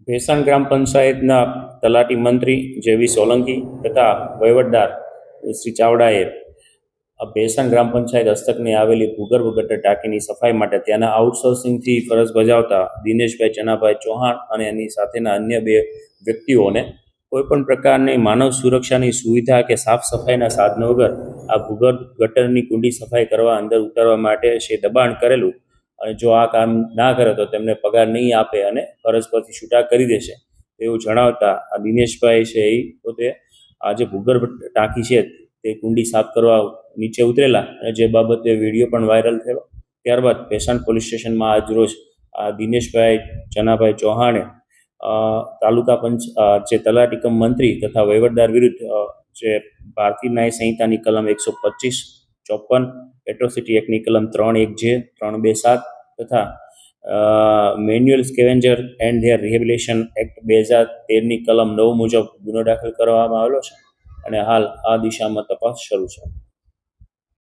ભેસાણ ગ્રામ પંચાયતના તલાટી મંત્રી જેવી સોલંકી તથા વહીવટદાર શ્રી ચાવડાએ ભેસાણ ગ્રામ પંચાયત હસ્તકની આવેલી ભૂગર્ભ ગટર ટાંકીની સફાઈ માટે ત્યાંના આઉટસોર્સિંગથી ફરજ બજાવતા દિનેશભાઈ ચનાભાઈ ચૌહાણ અને એની સાથેના અન્ય બે વ્યક્તિઓને કોઈપણ પ્રકારની માનવ સુરક્ષાની સુવિધા કે સાફ સફાઈના સાધનો વગર આ ભૂગર્ભ ગટરની કુંડી સફાઈ કરવા અંદર ઉતારવા માટે છે દબાણ કરેલું અને જો આ કામ ના કરે તો તેમને પગાર નહીં આપે અને ફરજ પરથી છૂટા કરી દેશે એવું જણાવતા આ દિનેશભાઈ છે એ પોતે આ જે ભૂગર્ભ ટાંકી છે તે કુંડી સાફ કરવા નીચે ઉતરેલા અને જે બાબતે વિડીયો પણ વાયરલ થયો. ત્યારબાદ ભેસાણ પોલીસ સ્ટેશનમાં આજરોજ આ દિનેશભાઈ ચનાભાઈ ચૌહાણે તાલુકા જે તલાટી કમ મંત્રી તથા વહીવટદાર વિરુદ્ધ જે ભારતીય ન્યાય સંહિતાની કલમ 125, 54, એટ્રોસિટી એક્ટની કલમ 3(1)J, 3(2)(7) તથા manual scavenger and their rehabilitation act 2013ની કલમ 9 મુજબ ગુનો દાખલ કરવામાં આવેલો છે અને હાલ આ દિશામાં તપાસ શરૂ છે.